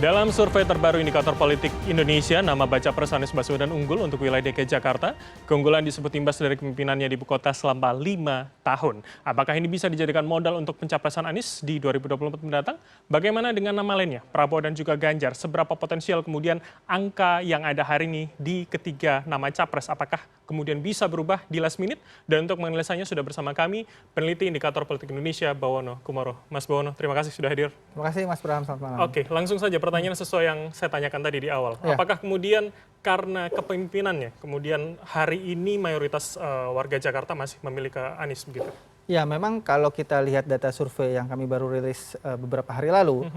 Dalam survei terbaru Indikator Politik Indonesia, nama baca pres Anies Baswedan unggul untuk wilayah DKI Jakarta. Keunggulan disebut imbas dari kepemimpinannya di ibu kota selama 5 tahun. Apakah ini bisa dijadikan modal untuk pencapresan Anies di 2024 mendatang? Bagaimana dengan nama lainnya, Prabowo dan juga Ganjar? Seberapa potensial kemudian angka yang ada hari ini di ketiga nama capres? Apakah kemudian bisa berubah di last minute? Dan untuk menganalisanya sudah bersama kami, peneliti Indikator Politik Indonesia, Bawono Kumoro. Mas Bawono, terima kasih sudah hadir. Terima kasih Mas Bram, selamat malam. Oke, langsung saja pertanyaan sesuai yang saya tanyakan tadi di awal. Ya. Apakah kemudian karena kepemimpinannya, kemudian hari ini mayoritas warga Jakarta masih memilih ke Anies begitu? Ya, memang kalau kita lihat data survei yang kami baru rilis beberapa hari lalu,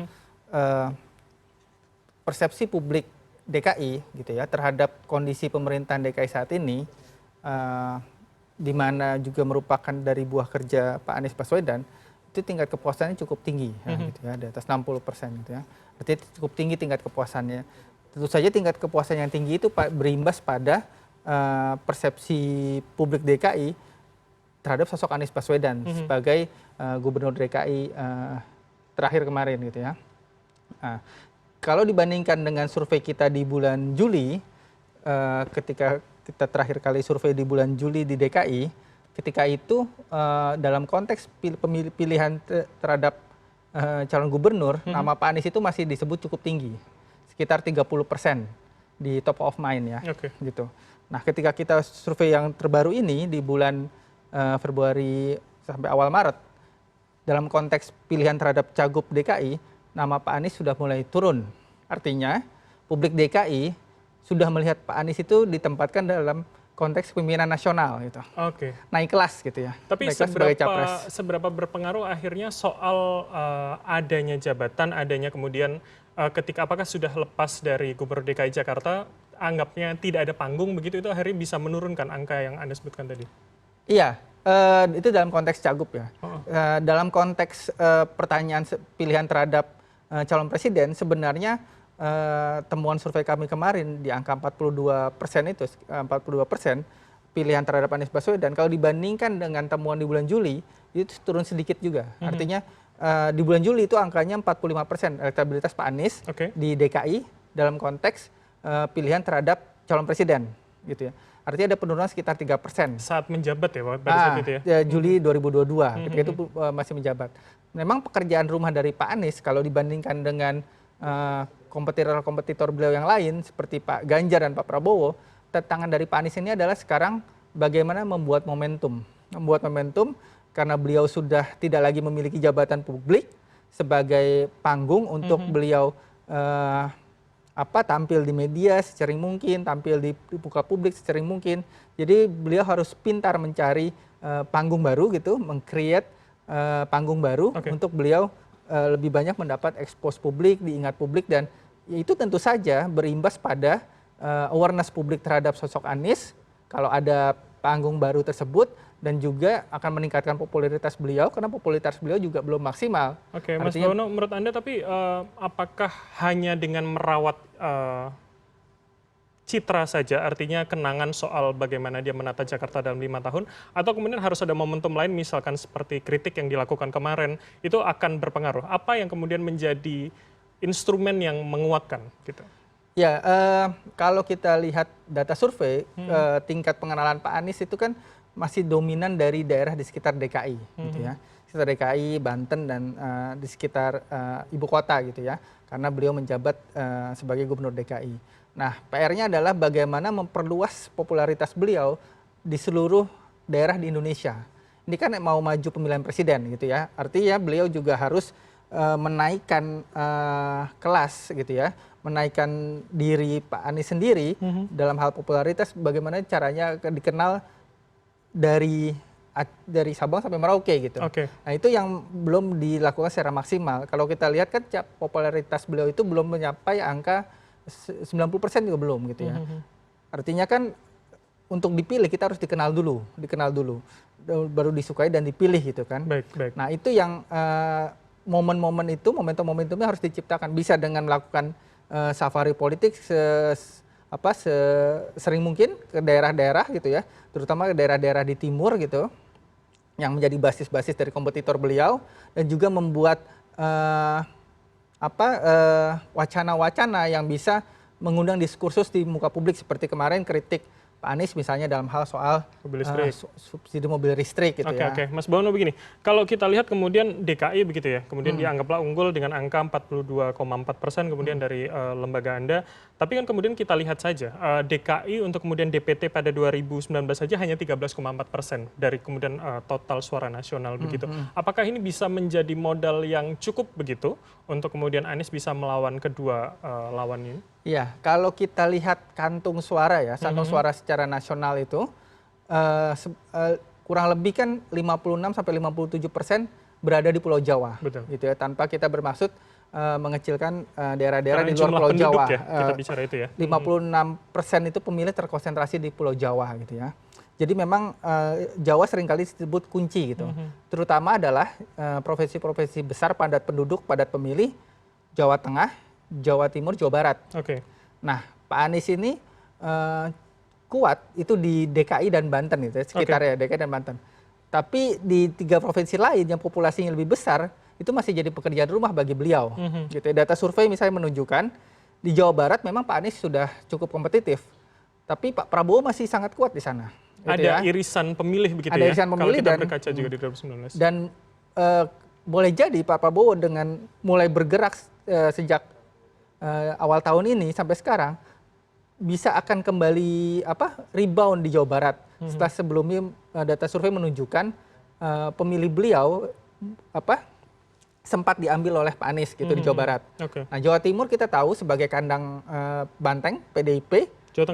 persepsi publik DKI gitu ya terhadap kondisi pemerintahan DKI saat ini, di mana juga merupakan dari buah kerja Pak Anies Baswedan, itu tingkat kepuasannya cukup tinggi, gitu ya, di atas 60% gitu ya. Berarti cukup tinggi tingkat kepuasannya. Tentu saja tingkat kepuasan yang tinggi itu berimbas pada persepsi publik DKI terhadap sosok Anies Baswedan sebagai gubernur DKI terakhir kemarin gitu ya. Kalau dibandingkan dengan survei kita di bulan Juli, ketika kita terakhir kali survei di bulan Juli di DKI, ketika itu dalam konteks pilihan terhadap calon gubernur, nama Pak Anies itu masih disebut cukup tinggi, sekitar 30% di top of mind ya, gitu. Nah, ketika kita survei yang terbaru ini di bulan Februari sampai awal Maret, dalam konteks pilihan terhadap cagup DKI, nama Pak Anies sudah mulai turun. Artinya, publik DKI sudah melihat Pak Anies itu ditempatkan dalam konteks kepemimpinan nasional gitu. Naik kelas gitu ya. Tapi seberapa berpengaruh akhirnya soal adanya jabatan, adanya kemudian ketika apakah sudah lepas dari Gubernur DKI Jakarta, anggapnya tidak ada panggung begitu, itu akhirnya bisa menurunkan angka yang Anda sebutkan tadi? Iya, itu dalam konteks cagup ya. Dalam konteks pertanyaan pilihan terhadap calon presiden, sebenarnya temuan survei kami kemarin di angka 42% itu, 42% pilihan terhadap Anies Baswedan, kalau dibandingkan dengan temuan di bulan Juli, itu turun sedikit juga. Artinya di bulan Juli itu angkanya 45% elektabilitas Pak Anies di DKI dalam konteks pilihan terhadap calon presiden, gitu ya. Artinya ada penurunan sekitar 3%. Saat menjabat ya, pada saat itu ya? Juli 2022, ketika itu masih menjabat. Memang pekerjaan rumah dari Pak Anies, kalau dibandingkan dengan kompetitor beliau yang lain seperti Pak Ganjar dan Pak Prabowo, tantangan dari Pak Anies ini adalah sekarang bagaimana membuat momentum. Membuat momentum karena beliau sudah tidak lagi memiliki jabatan publik sebagai panggung untuk beliau tampil di media sesering mungkin, tampil di muka publik sesering mungkin. Jadi beliau harus pintar mencari panggung baru gitu, meng-create panggung baru untuk beliau lebih banyak mendapat expose publik, diingat publik, dan itu tentu saja berimbas pada awareness publik terhadap sosok Anies kalau ada panggung baru tersebut, dan juga akan meningkatkan popularitas beliau karena popularitas beliau juga belum maksimal. Mas Bawono, menurut Anda tapi apakah hanya dengan merawat citra saja, artinya kenangan soal bagaimana dia menata Jakarta dalam 5 tahun, atau kemudian harus ada momentum lain misalkan seperti kritik yang dilakukan kemarin, itu akan berpengaruh? Apa yang kemudian menjadi instrumen yang menguatkan gitu? Ya, kalau kita lihat data survei, tingkat pengenalan Pak Anies itu kan masih dominan dari daerah di sekitar DKI, gitu ya. Sekitar DKI, Banten, dan di sekitar ibu kota gitu ya, karena beliau menjabat sebagai gubernur DKI. Nah, PR-nya adalah bagaimana memperluas popularitas beliau di seluruh daerah di Indonesia. Ini kan mau maju pemilihan presiden gitu ya. Artinya beliau juga harus menaikkan kelas gitu ya, menaikkan diri Pak Anies sendiri dalam hal popularitas. Bagaimana caranya dikenal dari Sabang sampai Merauke gitu. Nah, itu yang belum dilakukan secara maksimal. Kalau kita lihat kan popularitas beliau itu belum mencapai angka 90% juga belum gitu ya. Artinya kan untuk dipilih kita harus dikenal dulu, baru disukai dan dipilih gitu kan. Nah, itu yang momen-momen itu, momentumnya harus diciptakan, bisa dengan melakukan safari politik sering mungkin ke daerah-daerah gitu ya, terutama ke daerah-daerah di timur gitu, yang menjadi basis-basis dari kompetitor beliau, dan juga membuat wacana-wacana yang bisa mengundang diskursus di muka publik seperti kemarin kritik Pak Anies misalnya dalam hal soal Mobil listrik. subsidi mobil listrik gitu ya. Oke. Mas Bono begini, kalau kita lihat kemudian DKI begitu ya, kemudian dianggaplah unggul dengan angka 42,4% kemudian dari lembaga Anda, tapi kan kemudian kita lihat saja DKI untuk kemudian DPT pada 2019 saja hanya 13,4% dari kemudian total suara nasional begitu. Apakah ini bisa menjadi modal yang cukup begitu untuk kemudian Anies bisa melawan kedua lawan ini? Iya, kalau kita lihat kantung suara ya, kantung suara secara nasional itu kurang lebih kan 56-57% berada di Pulau Jawa, Betul. gitu ya. Tanpa kita bermaksud mengecilkan daerah-daerah Karena di luar jumlah Pulau penduduk Jawa. ya, kita bicara itu ya. 56% itu pemilih terkonsentrasi di Pulau Jawa, gitu ya. Jadi memang Jawa seringkali disebut kunci gitu, terutama adalah provinsi-provinsi besar padat penduduk, padat pemilih, Jawa Tengah, Jawa Timur, Jawa Barat. Oke. Nah, Pak Anies ini kuat itu di DKI dan Banten itu, sekitarnya DKI dan Banten. Tapi di 3 provinsi lain yang populasinya lebih besar itu masih jadi pekerjaan rumah bagi beliau. Gitu ya. Data survei misalnya menunjukkan di Jawa Barat memang Pak Anies sudah cukup kompetitif, tapi Pak Prabowo masih sangat kuat di sana. Gitu Ada ya. irisan pemilih begitu Ada ya. irisan Kalau pemilih kita dan berkaca juga di 2019. Dan boleh jadi Pak Prabowo dengan mulai bergerak sejak awal tahun ini sampai sekarang bisa akan kembali rebound di Jawa Barat. Setelah sebelumnya data survei menunjukkan pemilih beliau sempat diambil oleh Pak Anies gitu di Jawa Barat. Oke. Nah, Jawa Timur kita tahu sebagai kandang banteng PDIP. Jawa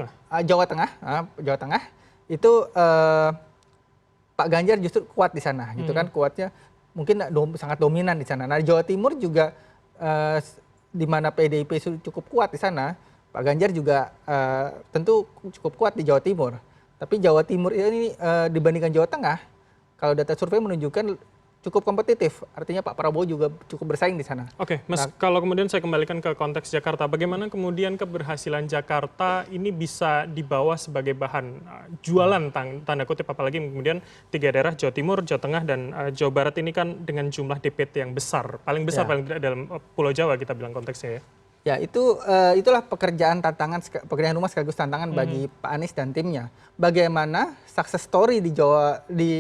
Tengah. Jawa Tengah itu Pak Ganjar justru kuat di sana, gitu kan, kuatnya mungkin sangat dominan di sana. Nah, Jawa Timur juga di mana PDIP cukup kuat di sana, Pak Ganjar juga tentu cukup kuat di Jawa Timur. Tapi Jawa Timur ini dibandingkan Jawa Tengah, kalau data survei menunjukkan cukup kompetitif. Artinya Pak Prabowo juga cukup bersaing di sana. Oke, Mas, kalau kemudian saya kembalikan ke konteks Jakarta, bagaimana kemudian keberhasilan Jakarta ini bisa dibawa sebagai bahan jualan tanda kutip, apalagi kemudian 3 daerah Jawa Timur, Jawa Tengah, dan Jawa Barat ini kan dengan jumlah DPT yang besar, paling besar paling tidak dalam Pulau Jawa kita bilang konteksnya ya. Ya, itulah pekerjaan rumah sekaligus tantangan bagi Pak Anies dan timnya. Bagaimana success story di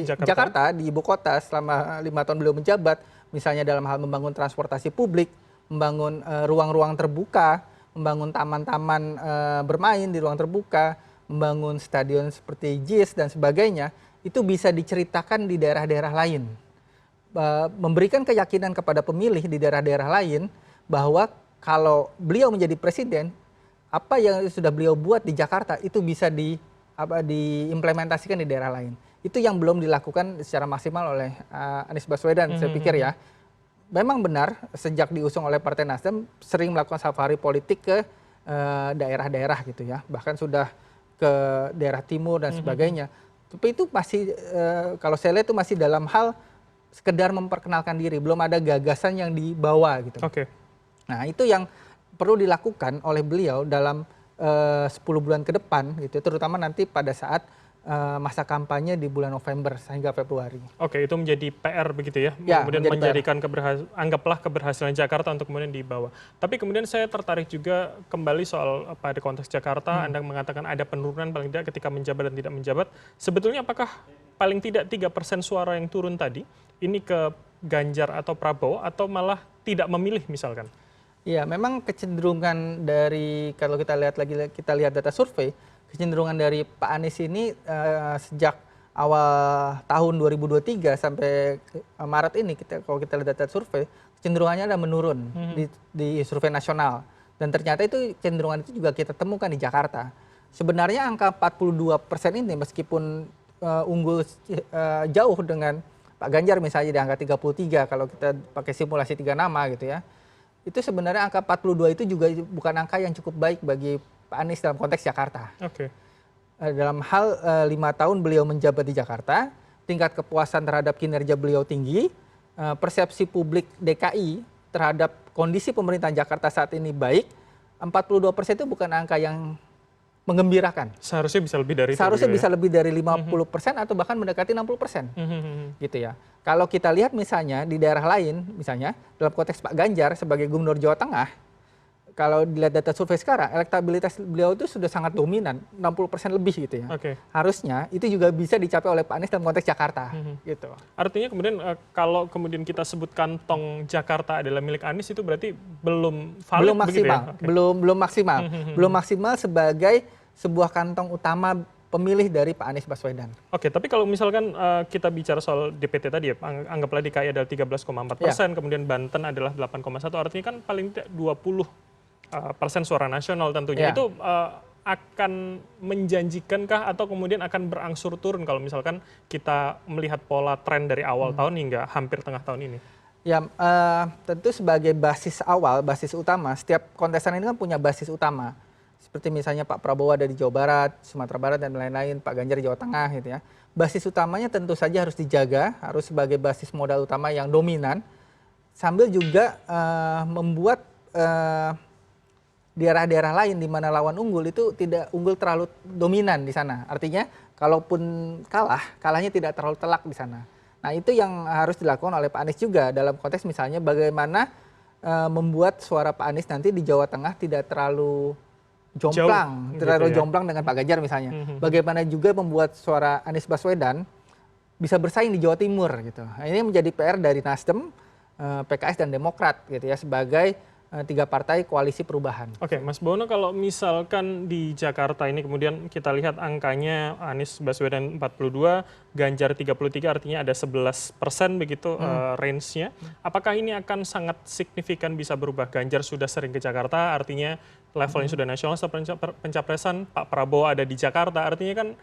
Jakarta, di ibu kota selama 5 tahun beliau menjabat, misalnya dalam hal membangun transportasi publik, membangun ruang-ruang terbuka, membangun taman-taman bermain di ruang terbuka, membangun stadion seperti JIS dan sebagainya, itu bisa diceritakan di daerah-daerah lain. Memberikan keyakinan kepada pemilih di daerah-daerah lain bahwa kalau beliau menjadi presiden, apa yang sudah beliau buat di Jakarta itu bisa diimplementasikan di daerah lain. Itu yang belum dilakukan secara maksimal oleh Anies Baswedan, saya pikir ya. Memang benar, sejak diusung oleh Partai Nasdem, sering melakukan safari politik ke daerah-daerah gitu ya. Bahkan sudah ke daerah timur dan sebagainya. Tapi itu masih, kalau saya lihat itu masih dalam hal sekedar memperkenalkan diri. Belum ada gagasan yang dibawa gitu. Oke. Nah, itu yang perlu dilakukan oleh beliau dalam 10 bulan ke depan, gitu, terutama nanti pada saat masa kampanye di bulan November hingga Februari. Oke, itu menjadi PR begitu ya, kemudian menjadikan anggaplah keberhasilan Jakarta untuk kemudian dibawa. Tapi kemudian saya tertarik juga kembali soal pada konteks Jakarta, Anda mengatakan ada penurunan paling tidak ketika menjabat dan tidak menjabat. Sebetulnya apakah paling tidak 3% suara yang turun tadi, ini ke Ganjar atau Prabowo, atau malah tidak memilih misalkan? Iya, memang kecenderungan dari, kalau kita lihat data survei, kecenderungan dari Pak Anies ini sejak awal tahun 2023 sampai Maret ini, kalau kita lihat data survei, kecenderungannya adalah menurun di survei nasional. Dan ternyata itu kecenderungan itu juga kita temukan di Jakarta. Sebenarnya angka 42% ini meskipun unggul jauh dengan Pak Ganjar misalnya di angka 33 kalau kita pakai simulasi 3 nama gitu ya. Itu sebenarnya angka 42 itu juga bukan angka yang cukup baik bagi Pak Anies dalam konteks Jakarta. Oke. Dalam hal 5 tahun beliau menjabat di Jakarta, tingkat kepuasan terhadap kinerja beliau tinggi, persepsi publik DKI terhadap kondisi pemerintahan Jakarta saat ini baik, 42% itu bukan angka yang menggembirakan. Seharusnya bisa lebih dari itu. Seharusnya gitu bisa ya? lebih dari 50% atau bahkan mendekati 60%. Gitu ya. Kalau kita lihat misalnya di daerah lain, misalnya dalam konteks Pak Ganjar sebagai Gubernur Jawa Tengah, kalau dilihat data survei sekarang, elektabilitas beliau itu sudah sangat dominan, 60% lebih gitu ya. Oke. Harusnya itu juga bisa dicapai oleh Pak Anies dalam konteks Jakarta. Gitu. Artinya kemudian kalau kemudian kita sebut kantong Jakarta adalah milik Anies itu berarti belum valid Belum begitu maksimal, ya? Oke. belum maksimal. Belum maksimal sebagai sebuah kantong utama pemilih dari Pak Anies Baswedan. Oke, tapi kalau misalkan kita bicara soal DPT tadi ya, anggaplah DKI adalah 13,4%, kemudian Banten adalah 8,1, artinya kan paling tidak 20% suara nasional tentunya. Ya. Itu akan menjanjikankah atau kemudian akan berangsur turun kalau misalkan kita melihat pola tren dari awal tahun hingga hampir tengah tahun ini? Ya, tentu sebagai basis awal, basis utama, setiap kontestan ini kan punya basis utama. Seperti misalnya Pak Prabowo ada di Jawa Barat, Sumatera Barat, dan lain-lain, Pak Ganjar di Jawa Tengah gitu ya. Basis utamanya tentu saja harus dijaga, harus sebagai basis modal utama yang dominan, sambil juga membuat daerah-daerah lain di mana lawan unggul itu tidak unggul terlalu dominan di sana. Artinya kalaupun kalahnya tidak terlalu telak di sana. Nah itu yang harus dilakukan oleh Pak Anies juga dalam konteks misalnya bagaimana membuat suara Pak Anies nanti di Jawa Tengah tidak terlalu jomplang, gitu ya. jomplang dengan Pak Ganjar misalnya. Bagaimana juga membuat suara Anies Baswedan bisa bersaing di Jawa Timur gitu. Nah, ini menjadi PR dari Nasdem, PKS dan Demokrat gitu ya sebagai 3 partai koalisi perubahan. Oke, Mas Bono, kalau misalkan di Jakarta ini kemudian kita lihat angkanya Anies Baswedan 42, Ganjar 33, artinya ada 11% begitu range-nya. Apakah ini akan sangat signifikan bisa berubah? Ganjar sudah sering ke Jakarta, artinya levelnya sudah nasional setelah pencapresan, Pak Prabowo ada di Jakarta, artinya kan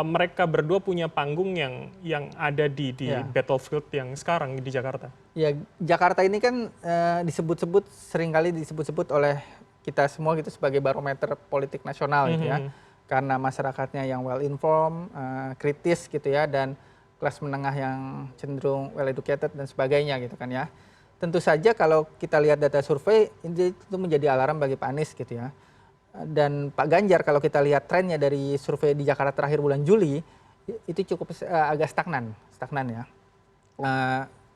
mereka berdua punya panggung yang ada di battlefield yang sekarang di Jakarta. Ya, Jakarta ini kan seringkali disebut-sebut oleh kita semua gitu sebagai barometer politik nasional gitu ya. Karena masyarakatnya yang well informed, kritis gitu ya, dan kelas menengah yang cenderung well educated dan sebagainya gitu kan ya. Tentu saja kalau kita lihat data survei itu menjadi alarm bagi Pak Anies gitu ya. Dan Pak Ganjar kalau kita lihat trennya dari survei di Jakarta terakhir bulan Juli itu cukup agak stagnan ya.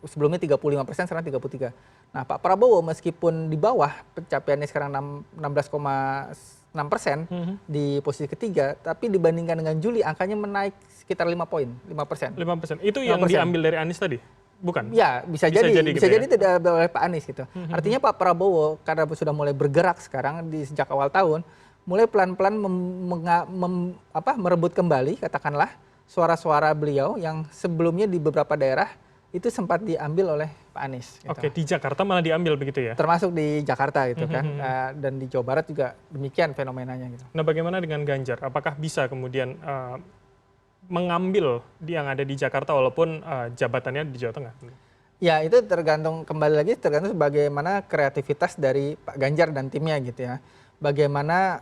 Sebelumnya 35%, sekarang 33%. Nah Pak Prabowo meskipun di bawah pencapaiannya sekarang 16,6% di posisi ketiga, tapi dibandingkan dengan Juli angkanya menaik sekitar 5 poin, 5%. 5%. Itu yang diambil dari Anies tadi? Bukan? Ya, bisa jadi gitu ya? tidak oleh Pak Anies gitu. Artinya Pak Prabowo karena sudah mulai bergerak sekarang sejak awal tahun, mulai pelan-pelan merebut kembali katakanlah suara-suara beliau yang sebelumnya di beberapa daerah itu sempat diambil oleh Pak Anies. Gitu. Oke, di Jakarta malah diambil begitu ya? Termasuk di Jakarta gitu kan, dan di Jawa Barat juga demikian fenomenanya gitu. Nah, bagaimana dengan Ganjar? Apakah bisa kemudian mengambil yang ada di Jakarta walaupun jabatannya di Jawa Tengah? Ya itu tergantung bagaimana kreativitas dari Pak Ganjar dan timnya gitu ya. Bagaimana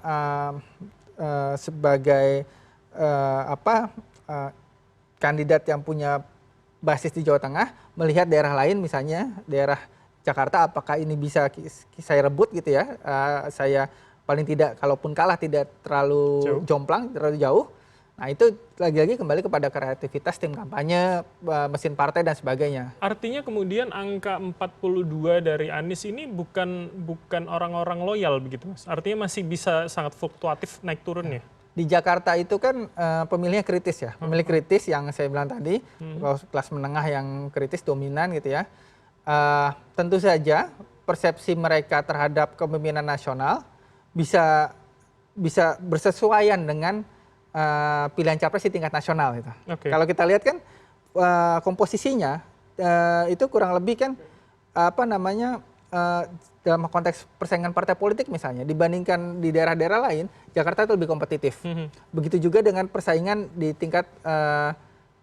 sebagai kandidat yang punya basis di Jawa Tengah melihat daerah lain misalnya daerah Jakarta apakah ini bisa saya rebut gitu ya. Saya paling tidak kalaupun kalah tidak terlalu jomplang, terlalu jauh. Nah itu lagi-lagi kembali kepada kreativitas tim kampanye, mesin partai dan sebagainya. Artinya kemudian angka 42 dari Anies ini bukan orang-orang loyal begitu Mas? Artinya masih bisa sangat fluktuatif naik turunnya? Di Jakarta itu kan pemilihnya kritis ya, pemilih kritis yang saya bilang tadi, kelas menengah yang kritis dominan gitu ya. Tentu saja persepsi mereka terhadap kepemimpinan nasional bisa bersesuaian dengan pilihan capres di tingkat nasional gitu. Kalau kita lihat kan komposisinya itu kurang lebih kan dalam konteks persaingan partai politik misalnya dibandingkan di daerah-daerah lain Jakarta itu lebih kompetitif. Begitu juga dengan persaingan di tingkat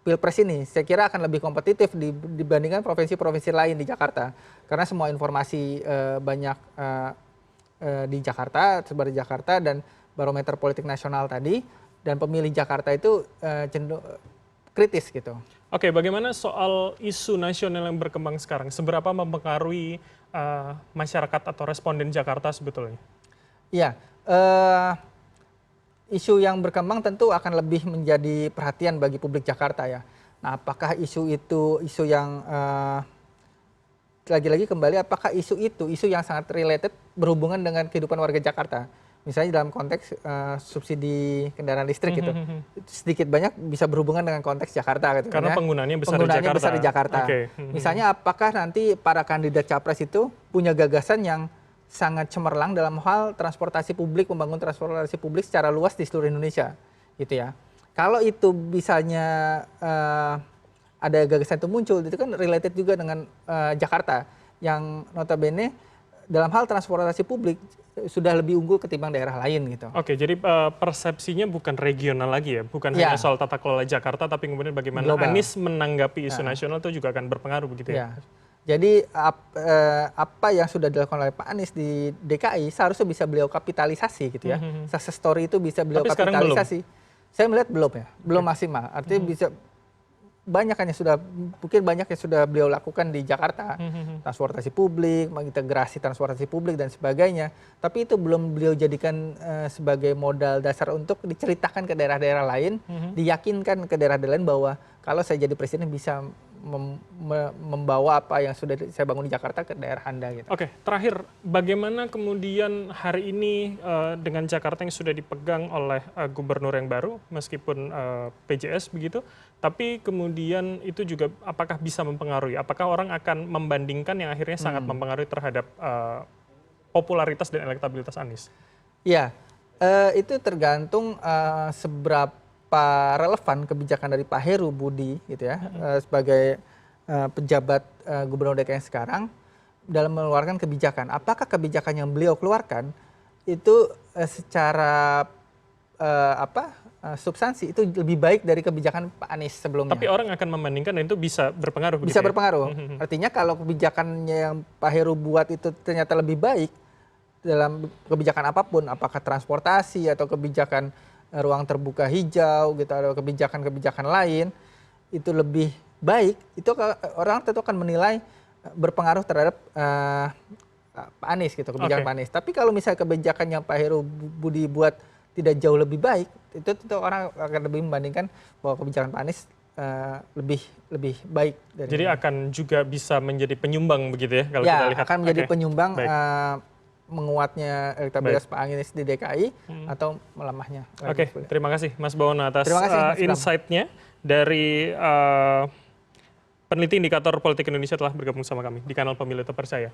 Pilpres ini saya kira akan lebih kompetitif dibandingkan provinsi-provinsi lain di Jakarta karena semua informasi banyak di Jakarta, sebar di Jakarta dan barometer politik nasional tadi. Dan pemilih Jakarta itu cenderung kritis gitu. Oke, bagaimana soal isu nasional yang berkembang sekarang? Seberapa mempengaruhi masyarakat atau responden Jakarta sebetulnya? Iya, isu yang berkembang tentu akan lebih menjadi perhatian bagi publik Jakarta ya. Nah, apakah isu itu isu yang lagi-lagi kembali apakah isu itu isu yang sangat related berhubungan dengan kehidupan warga Jakarta? Misalnya dalam konteks subsidi kendaraan listrik gitu, sedikit banyak bisa berhubungan dengan konteks Jakarta gitu. Karena penggunaannya besar di Jakarta. Okay. Misalnya apakah nanti para kandidat capres itu punya gagasan yang sangat cemerlang dalam hal transportasi publik, membangun transportasi publik secara luas di seluruh Indonesia, gitu ya. Kalau itu misalnya ada gagasan itu muncul, itu kan related juga dengan Jakarta yang notabene dalam hal transportasi publik sudah lebih unggul ketimbang daerah lain gitu. Oke, jadi persepsinya bukan regional lagi ya, bukan hanya soal tata kelola Jakarta, tapi kemudian bagaimana global. Anies menanggapi isu nasional itu juga akan berpengaruh begitu ya? Jadi apa yang sudah dilakukan oleh Pak Anies di DKI seharusnya bisa beliau kapitalisasi gitu ya. Success story itu bisa beliau tapi kapitalisasi. Saya melihat belum ya, belum maksimal. Artinya bisa banyak yang sudah beliau lakukan di Jakarta, transportasi publik, mengintegrasi transportasi publik dan sebagainya. Tapi itu belum beliau jadikan sebagai modal dasar untuk diceritakan ke daerah-daerah lain, diyakinkan ke daerah-daerah lain bahwa kalau saya jadi presiden bisa membawa apa yang sudah saya bangun di Jakarta ke daerah Anda gitu. Oke, terakhir bagaimana kemudian hari ini dengan Jakarta yang sudah dipegang oleh gubernur yang baru meskipun PJS begitu, tapi kemudian itu juga apakah bisa mempengaruhi? Apakah orang akan membandingkan yang akhirnya sangat mempengaruhi terhadap popularitas dan elektabilitas Anies? Ya, itu tergantung seberapa relevan kebijakan dari Pak Heru Budi gitu ya, sebagai pejabat gubernur DKI yang sekarang dalam mengeluarkan kebijakan. Apakah kebijakan yang beliau keluarkan itu secara substansi itu lebih baik dari kebijakan Pak Anies sebelumnya? Tapi orang akan membandingkan dan itu bisa berpengaruh. Bisa begitu berpengaruh. Ya? Artinya kalau kebijakannya yang Pak Heru buat itu ternyata lebih baik dalam kebijakan apapun, apakah transportasi atau kebijakan ruang terbuka hijau gitu, atau kebijakan-kebijakan lain itu lebih baik, itu orang tentu akan menilai berpengaruh terhadap Pak Anies gitu, kebijakan Pak Anies. Tapi kalau misalnya kebijakan yang Pak Heru Budi buat tidak jauh lebih baik, itu tentu orang akan lebih membandingkan bahwa kebijakan Pak Anies lebih baik. Jadi akan juga bisa menjadi penyumbang begitu ya kalau kita lihat. Akan menjadi penyumbang menguatnya elektabilitas Pak Anies di DKI atau melemahnya. Oke, terima kasih Mas Bawono atas insight-nya dari peneliti indikator politik Indonesia telah bergabung sama kami di kanal Pemilu Terpercaya.